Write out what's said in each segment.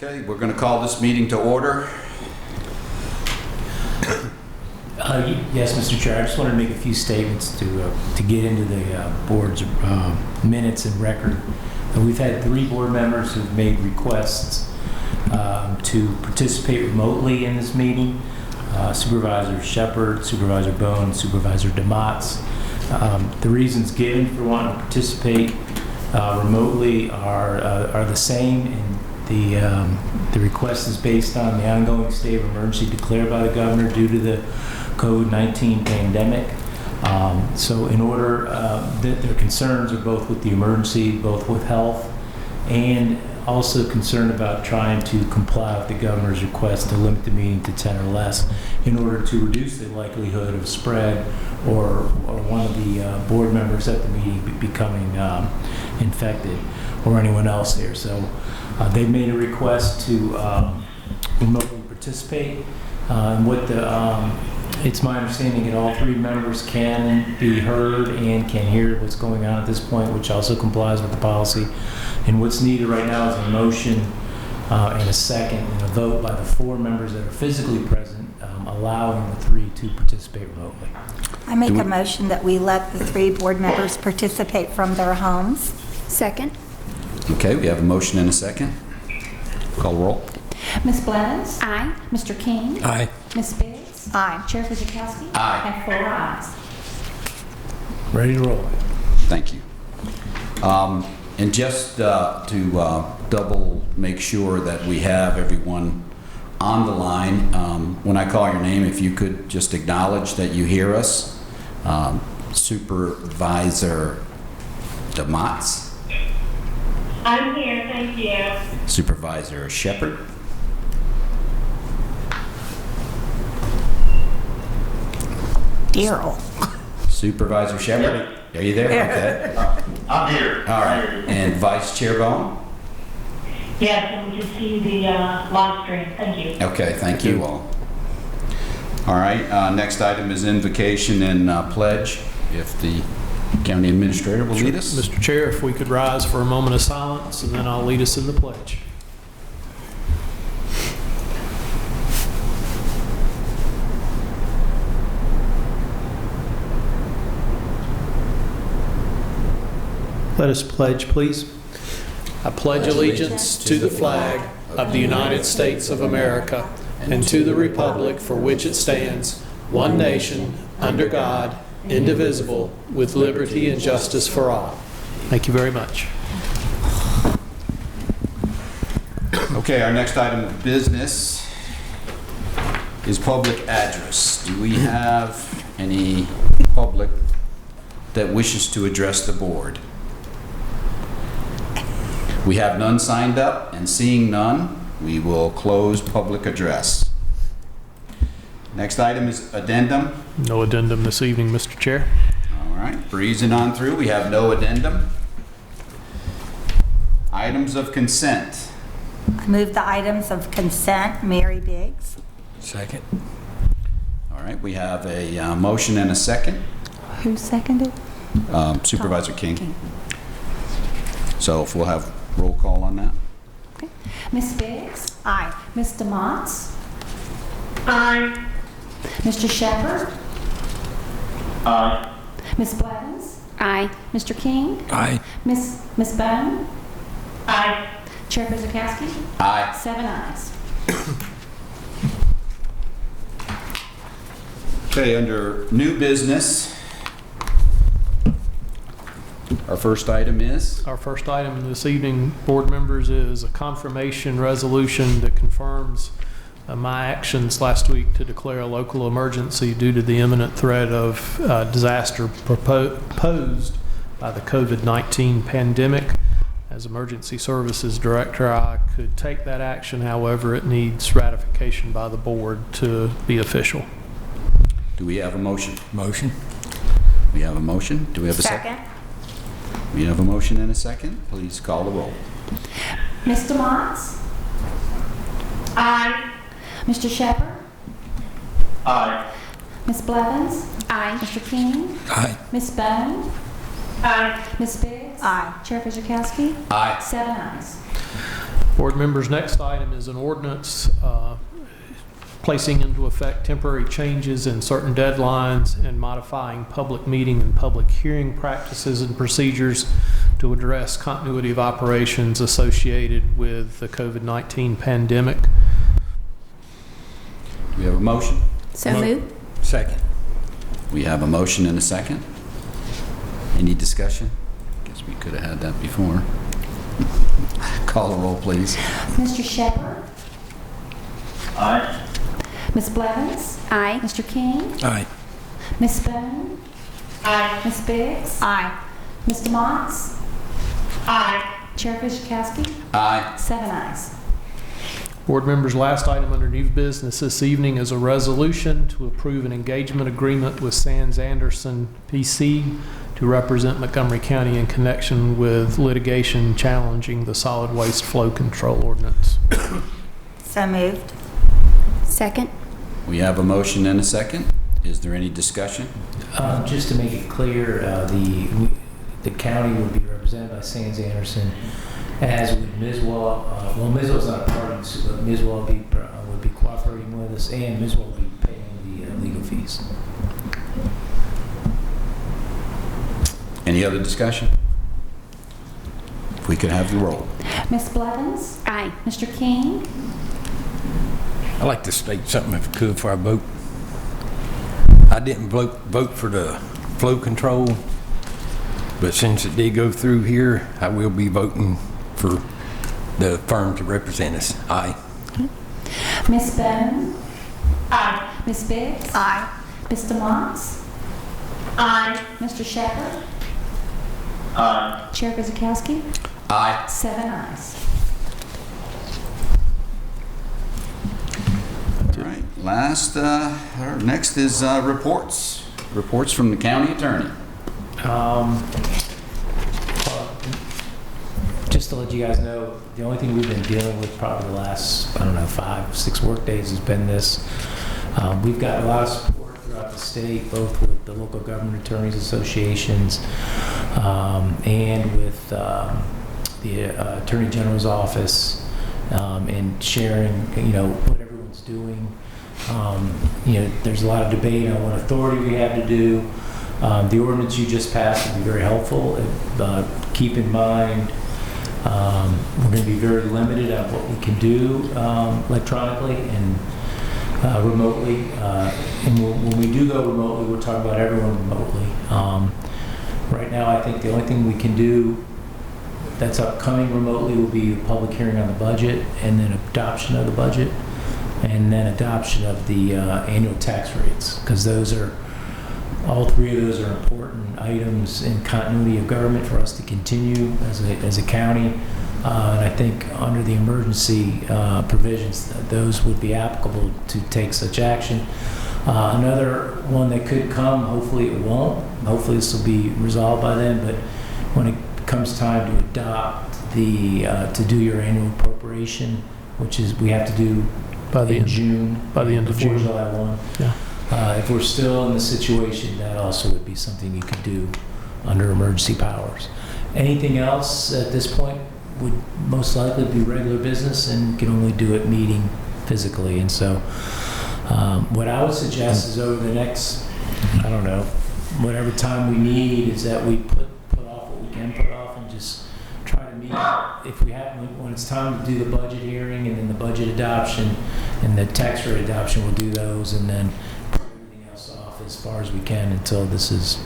Okay, we're going to call this meeting to order. Yes, Mr. Chair. I just wanted to make a few statements to get into the board's minutes and record. We've had 3 board members who've made requests to participate remotely in this meeting. Supervisor Shepard, Supervisor Bone, Supervisor DeMotts. The reasons given for wanting to participate remotely are the same, and the request is based on the ongoing state of emergency declared by the governor due to the COVID-19 pandemic. So in order that their concerns are both with the emergency, both with health, and also concerned about trying to comply with the governor's request to limit the meeting to 10 or less in order to reduce the likelihood of spread or one of the board members at the meeting becoming infected or anyone else there. So they've made a request to remotely participate. And what it's my understanding that all 3 members can be heard and can hear what's going on at this point, which also complies with the policy. And what's needed right now is a motion and a second and a vote by the 4 members that are physically present, allowing the 3 to participate remotely. I make a motion that we let the 3 board members participate from their homes. Second. Okay, we have a motion and a second. Call roll. Ms. Blevins? Aye. Mr. King? Aye. Ms. Biggs? Aye. Chair Christiansburg? Aye. And 4 ayes. Ready to roll. Thank you. And just to double make sure that we have everyone on the line, when I call your name, if you could just acknowledge that you hear us. Supervisor DeMotts. I'm here, thank you. Supervisor Shepard. Daryl. Supervisor Shepard. Are you there? Okay. I'm here. All right. And Vice Chair Bone. Yes, and we can see the live stream, thank you. Okay, thank you all. All right, next item is invocation and pledge. If the county administrator will lead us. Mr. Chair, if we could rise for a moment of silence, and then I'll lead us in the pledge. Let us pledge, please. I pledge allegiance to the flag of the United States of America and to the republic for which it stands, one nation, under God, indivisible, with liberty and justice for all. Thank you very much. Okay, our next item of business is public address. Do we have any public that wishes to address the board? We have none signed up, and seeing none, we will close public address. Next item is addendum. No addendum this evening, Mr. Chair. All right, breezing on through. We have no addendum. Items of consent. I move the items of consent. Mary Biggs. Second. All right, we have a motion and a second. Who seconded? Supervisor King. So if we'll have roll call on that. Okay. Ms. Biggs? Aye. Ms. DeMotts? Aye. Mr. Shepard? Aye. Ms. Blevins? Aye. Mr. King? Aye. Ms. Bone? Aye. Chair Christiansburg? Aye. 7 ayes. Okay, under new business, our first item is? Our first item this evening, board members, is a confirmation resolution that confirms my actions last week to declare a local emergency due to the imminent threat of disaster posed by the COVID-19 pandemic. As Emergency Services Director, I could take that action. However, it needs ratification by the board to be official. Do we have a motion? Motion. We have a motion. Do we have a second? We have a motion and a second. Please call the roll. Ms. DeMotts? Aye. Mr. Shepard? Aye. Ms. Blevins? Aye. Mr. King? Aye. Ms. Bone? Aye. Ms. Biggs? Aye. Chair Christiansburg? Aye. 7 ayes. Board members, next item is an ordinance placing into effect temporary changes in certain deadlines and modifying public meeting and public hearing practices and procedures to address continuity of operations associated with the COVID-19 pandemic. Do we have a motion? So moved. Second. We have a motion and a second. Any discussion? Guess we could have had that before. Call the roll, please. Mr. Shepherd? Aye. Ms. Blevins? Aye. Mr. King? Aye. Ms. Bone? Aye. Ms. Biggs? Aye. Mr. Motts? Aye. Chair Christiansburg? Aye. 7 ayes. Board members, last item under new business this evening is a resolution to approve an engagement agreement with Sands Anderson PC to represent Montgomery County in connection with litigation challenging the solid waste flow control ordinance. So moved. Second. We have a motion and a second. Is there any discussion? Just to make it clear, the county would be represented by Sands Anderson, as would Miswell. Well, Miswell's not a party, but Miswell would be cooperating with us, and Miswell would be paying the legal fees. Any other discussion? If we could have the roll. Ms. Blevins? Aye. Mr. King? I'd like to state something if I could before I vote. I didn't vote for the flow control, but since it did go through here, I will be voting for the firm to represent us. Aye. Ms. Bone? Aye. Ms. Biggs? Aye. Mr. Motts? Aye. Mr. Shepherd? Aye. Chair Christiansburg? Aye. 7 ayes. All right. Next is reports. Reports from the county attorney. Just to let you guys know, the only thing we've been dealing with probably the last, 5, 6 work days has been this. We've got a lot of support throughout the state, both with the local government attorneys associations and with the Attorney General's office, and sharing, what everyone's doing. There's a lot of debate on what authority we have to do. The ordinance you just passed will be very helpful. Keep in mind, we're going to be very limited on what we can do electronically and remotely. And when we do go remotely, we're talking about everyone remotely. Right now, I think the only thing we can do that's upcoming remotely will be a public hearing on the budget, and then adoption of the budget, and then adoption of the annual tax rates, because all three of those are important items in continuity of government for us to continue as a county. And I think under the emergency provisions, those would be applicable to take such action. Another one that could come, hopefully it won't, hopefully this will be resolved by then, but when it comes time to adopt to do your annual appropriation, which is we have to do By the in end. June, By the end of before June. July 1. Yeah. If we're still in the situation, that also would be something you could do under emergency powers. Anything else at this point would most likely be regular business, and you can only do it meeting physically. And so what I would suggest is over the next, whatever time we need, is that we put off what we can put off and just try to meet. If we have, when it's time to do the budget hearing and then the budget adoption and the tax rate adoption, we'll do those, and then put everything else off as far as we can until this is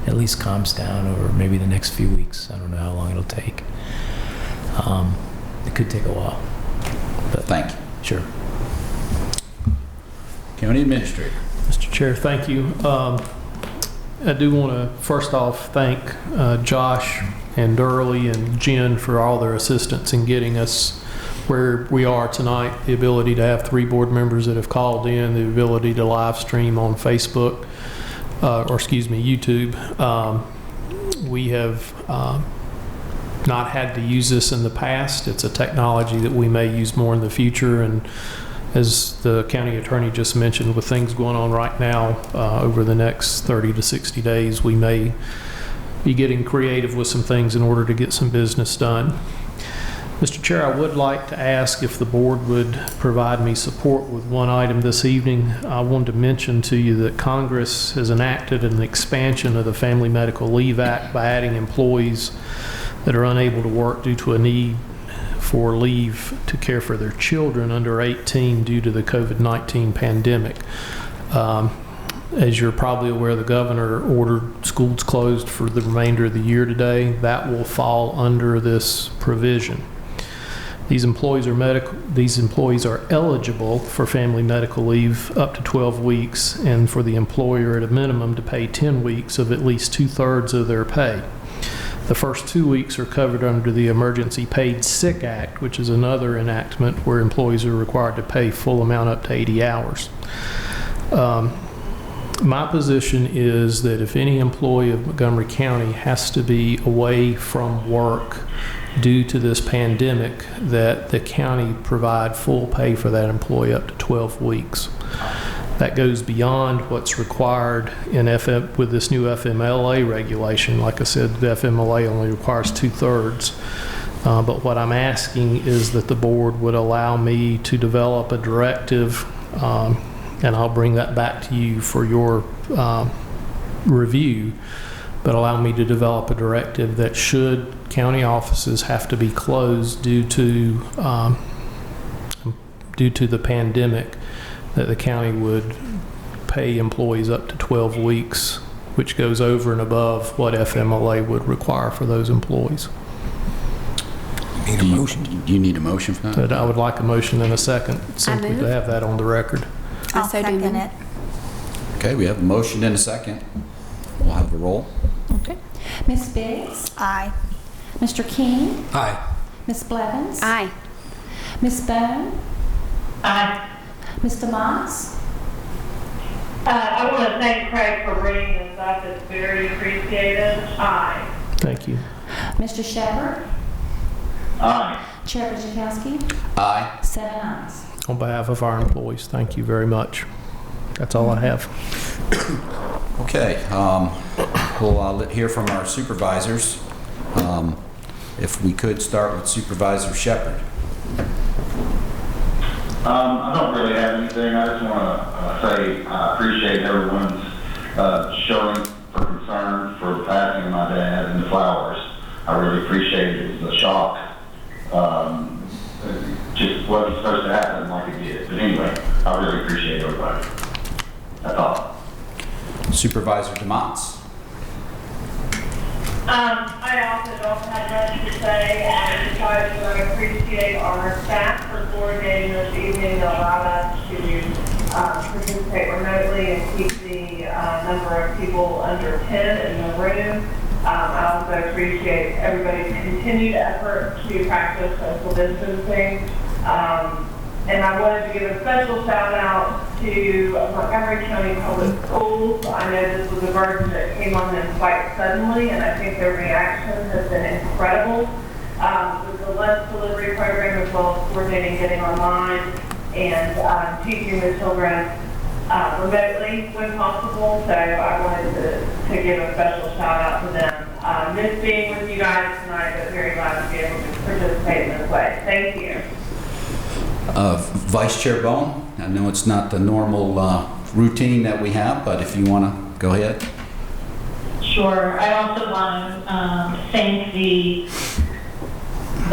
at least calms down over maybe the next few weeks. I don't know how long it'll take. It could take a while. But Thank you. sure. County Administrator. Mr. Chair, thank you. I do want to first off thank Josh and Durley and Jen for all their assistance in getting us where we are tonight. The ability to have 3 board members that have called in, the ability to live stream on Facebook, YouTube. We have not had to use this in the past. It's a technology that we may use more in the future, and as the county attorney just mentioned, with things going on right now, over the next 30 to 60 days, we may be getting creative with some things in order to get some business done. Mr. Chair, I would like to ask if the board would provide me support with one item this evening. I wanted to mention to you that Congress has enacted an expansion of the Family Medical Leave Act by adding employees that are unable to work due to a need for leave to care for their children under 18 due to the COVID-19 pandemic. As you're probably aware, the governor ordered schools closed for the remainder of the year today. That will fall under this provision. These employees are eligible for family medical leave up to 12 weeks, and for the employer at a minimum to pay 10 weeks of at least 2/3 of their pay. The first 2 weeks are covered under the Emergency Paid Sick Act, which is another enactment where employees are required to pay full amount up to 80 hours. My position is that if any employee of Montgomery County has to be away from work due to this pandemic, that the county provide full pay for that employee up to 12 weeks. That goes beyond what's required in with this new FMLA regulation. Like I said, the FMLA only requires 2/3. But what I'm asking is that the board would allow me to develop a directive, and I'll bring that back to you for your review, but allow me to develop a directive that should county offices have to be closed due to the pandemic, that the county would pay employees up to 12 weeks, which goes over and above what FMLA would require for those employees. Need a motion? Do you need a motion for that? But I would like a motion in a second, simply move. to have that on the record. I'll so do second then. it. Okay, we have a motion and a second. We'll have a roll. Okay. Ms. Biggs? Aye. Mr. King? Aye. Ms. Blevins? Aye. Ms. Bone? Aye. Mr. Motts? I want to thank Craig for bringing this up. It's very appreciated. Aye. Thank you. Mr. Shepherd? Aye. Chair Chakowski? Aye. 7 ayes. On behalf of our employees, thank you very much. That's all I have. Okay, we'll hear from our supervisors. If we could start with Supervisor Shepherd. I don't really have anything. I just want to say I appreciate everyone's showing for concern for the passing of my dad and the flowers. I really appreciate it. It was a shock. It just wasn't supposed to happen like it did. But anyway, I really appreciate everybody. That's all. Supervisor DeMonts. I also don't have much to say. I appreciate our staff for coordinating this evening to allow us to participate remotely and keep the number of people under 10 in the room. I also appreciate everybody's continued effort to practice social distancing. And I wanted to give a special shout out to Montgomery County Public Schools. I know this was a burden that came on them quite suddenly, and I think their reaction has been incredible. With the lunch delivery program, as well as coordinating getting online and teaching the children remotely when possible. So I wanted to give a special shout out to them. Miss being with you guys tonight, but very glad to be able to participate in this way. Thank you. Vice Chair Bone, I know it's not the normal routine that we have, but if you want to go ahead. Sure. I also want to thank the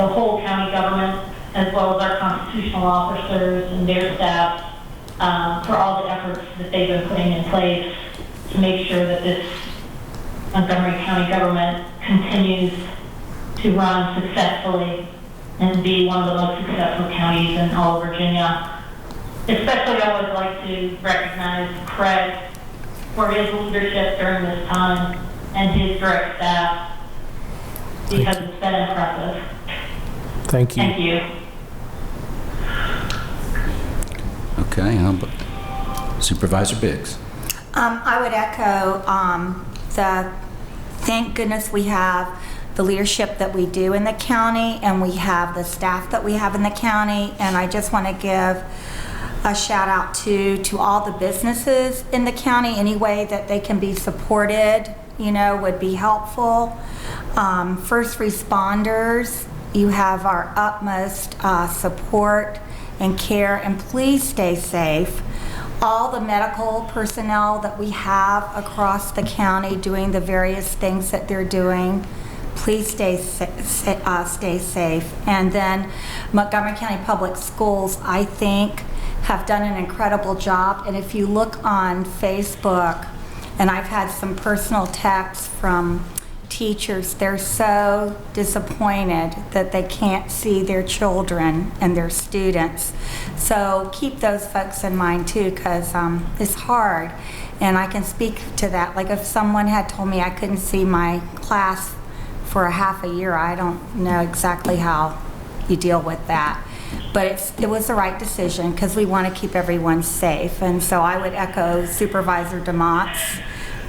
whole county government, as well as our constitutional officers and their staff, for all the efforts that they've been putting in place to make sure that this Montgomery County government continues to run successfully and be one of the most successful counties in all of Virginia. Especially, I would like to recognize Craig for his leadership during this time and his direct staff, because it's been impressive. Thank you. Thank you. Okay, how about Supervisor Biggs? I would echo thank goodness we have the leadership that we do in the county, and we have the staff that we have in the county. And I just want to give a shout out to all the businesses in the county. Any way that they can be supported, would be helpful. First responders, you have our utmost support and care, and please stay safe. All the medical personnel that we have across the county doing the various things that they're doing, please stay safe. And then Montgomery County Public Schools, I think, have done an incredible job. And if you look on Facebook, and I've had some personal texts from teachers, they're so disappointed that they can't see their children and their students. So keep those folks in mind too, because it's hard. And I can speak to that. Like if someone had told me I couldn't see my class for a half a year, I don't know exactly how you deal with that. But it was the right decision because we want to keep everyone safe. And so I would echo Supervisor DeMott's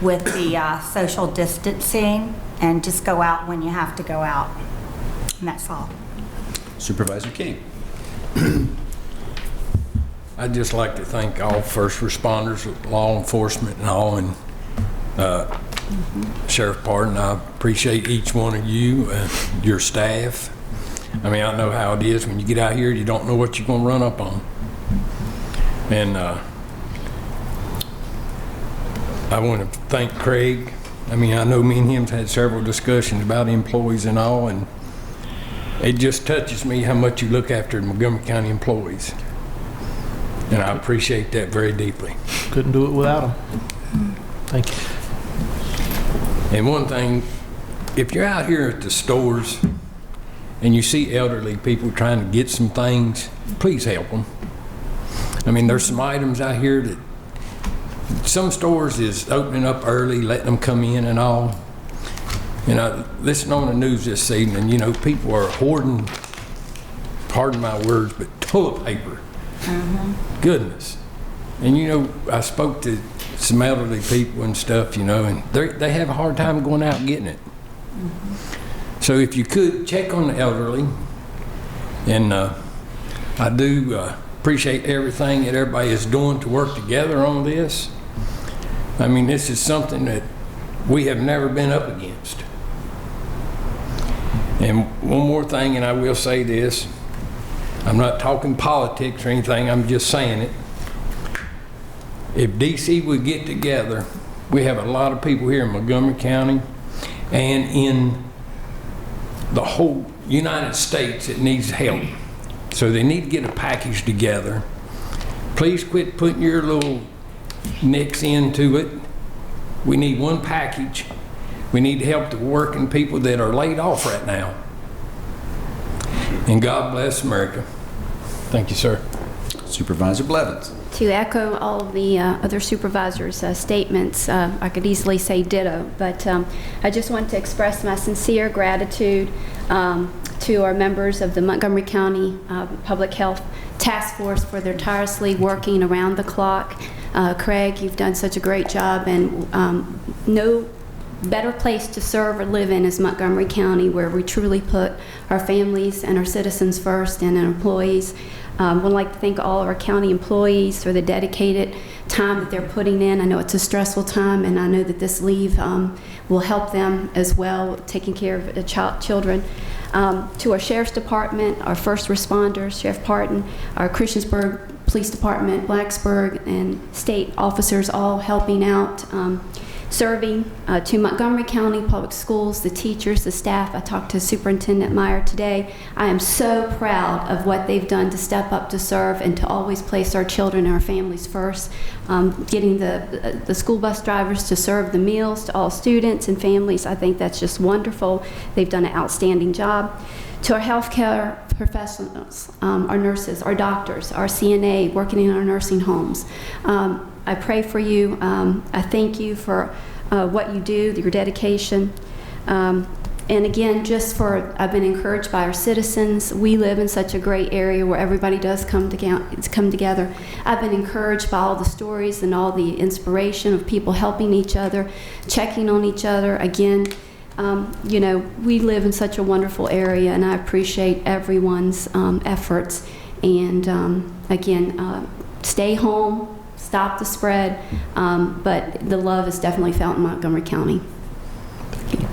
with the social distancing, and just go out when you have to go out. And that's all. Supervisor King. I'd just like to thank all first responders, law enforcement and all, and Sheriff Pardon. I appreciate each one of you and your staff. I mean, I know how it is when you get out here, you don't know what you're going to run up on. And I want to thank Craig. I mean, I know me and him's had several discussions about employees and all, and it just touches me how much you look after Montgomery County employees. And I appreciate that very deeply. Couldn't do it without them. Thank you. And one thing, if you're out here at the stores and you see elderly people trying to get some things, please help them. I mean, there's some items out here that some stores is opening up early, letting them come in and all. You know, listening on the news this evening, you know, people are hoarding, pardon my words, but toilet paper. Goodness. And you know, I spoke to some elderly people and stuff, you know, and they have a hard time going out and getting it. So if you could, check on the elderly. And I do appreciate everything that everybody is doing to work together on this. I mean, this is something that we have never been up against. And one more thing, and I will say this, I'm not talking politics or anything, I'm just saying it. If DC would get together, we have a lot of people here in Montgomery County and in the whole United States that needs help. So they need to get a package together. Please quit putting your little nicks into it. We need one package. We need to help the working people that are laid off right now. And God bless America. Thank you, sir. Supervisor Blevins. To echo all of the other supervisors' statements, I could easily say ditto, but I just want to express my sincere gratitude to our members of the Montgomery County Public Health Task Force for their tirelessly working around the clock. Craig, you've done such a great job, and no better place to serve or live in is Montgomery County, where we truly put our families and our citizens first and our employees. Would like to thank all of our county employees for the dedicated time that they're putting in. I know it's a stressful time, and I know that this leave will help them as well, taking care of the children. To our Sheriff's Department, our first responders, Sheriff Parton, our Christiansburg Police Department, Blacksburg, and state officers all helping out, serving. To Montgomery County Public Schools, the teachers, the staff. I talked to Superintendent Meyer today. I am so proud of what they've done to step up to serve and to always place our children and our families first. Getting the school bus drivers to serve the meals to all students and families, I think that's just wonderful. They've done an outstanding job. To our healthcare professionals, our nurses, our doctors, our CNA working in our nursing homes, I pray for you. I thank you for what you do, your dedication. And again, I've been encouraged by our citizens. We live in such a great area where everybody does come together. I've been encouraged by all the stories and all the inspiration of people helping each other, checking on each other. Again, you know, we live in such a wonderful area, and I appreciate everyone's efforts. And again, stay home, stop the spread, but the love is definitely felt in Montgomery County. Thank you.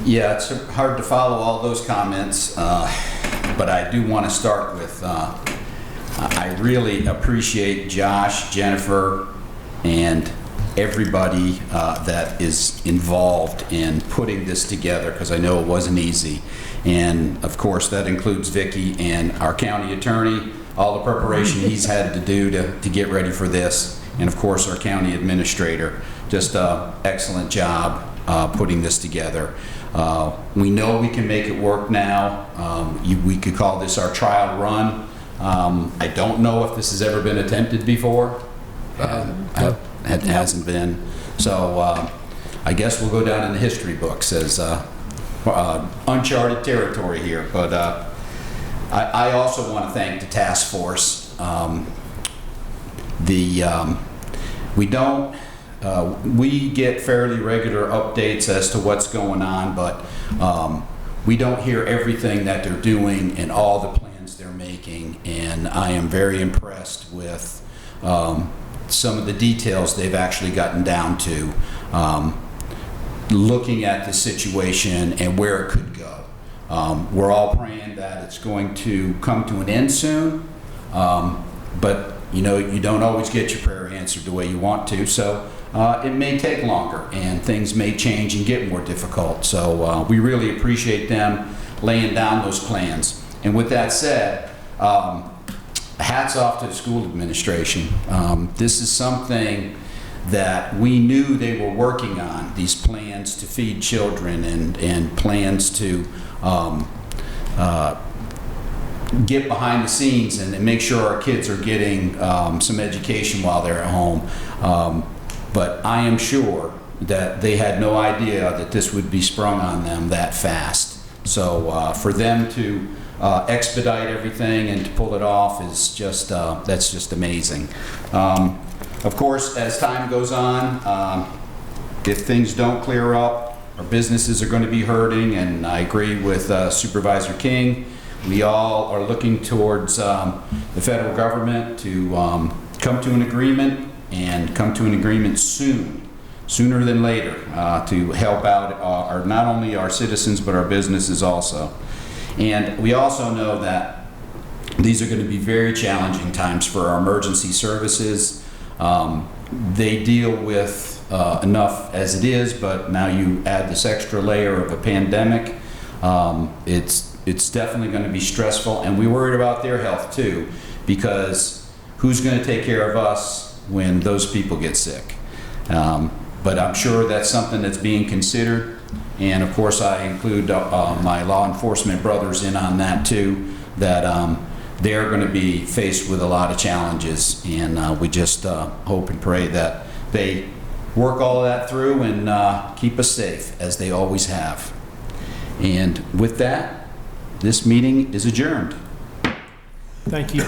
Yeah, it's hard to follow all those comments, but I do want to start with, I really appreciate Josh, Jennifer, and everybody that is involved in putting this together, because I know it wasn't easy. And of course, that includes Vicki and our county attorney, all the preparation he's had to do to get ready for this, and of course, our county administrator. Just an excellent job putting this together. We know we can make it work now. We could call this our trial run. I don't know if this has ever been attempted before. It hasn't been. So I guess we'll go down in the history books as uncharted territory here. But I also want to thank the task force. We get fairly regular updates as to what's going on, but we don't hear everything that they're doing and all the plans they're making. And I am very impressed with some of the details they've actually gotten down to, looking at the situation and where it could go. We're all praying that it's going to come to an end soon, but you know, you don't always get your prayer answered the way you want to, so it may take longer and things may change and get more difficult. So we really appreciate them laying down those plans. And with that said, hats off to the school administration. This is something that we knew they were working on, these plans to feed children and plans to get behind the scenes and make sure our kids are getting some education while they're at home. But I am sure that they had no idea that this would be sprung on them that fast. So for them to expedite everything and to pull it off is just, that's just amazing. Of course, as time goes on, if things don't clear up, our businesses are going to be hurting, and I agree with Supervisor King. We all are looking towards the federal government to come to an agreement, and come to an agreement soon, sooner than later, to help out not only our citizens but our businesses also. And we also know that these are going to be very challenging times for our emergency services. They deal with enough as it is, but now you add this extra layer of a pandemic. It's definitely going to be stressful, and we worried about their health too, because who's going to take care of us when those people get sick? But I'm sure that's something that's being considered, and of course I include my law enforcement brothers in on that too, that they're going to be faced with a lot of challenges, and we just hope and pray that they work all of that through and keep us safe, as they always have. And with that, this meeting is adjourned. Thank you.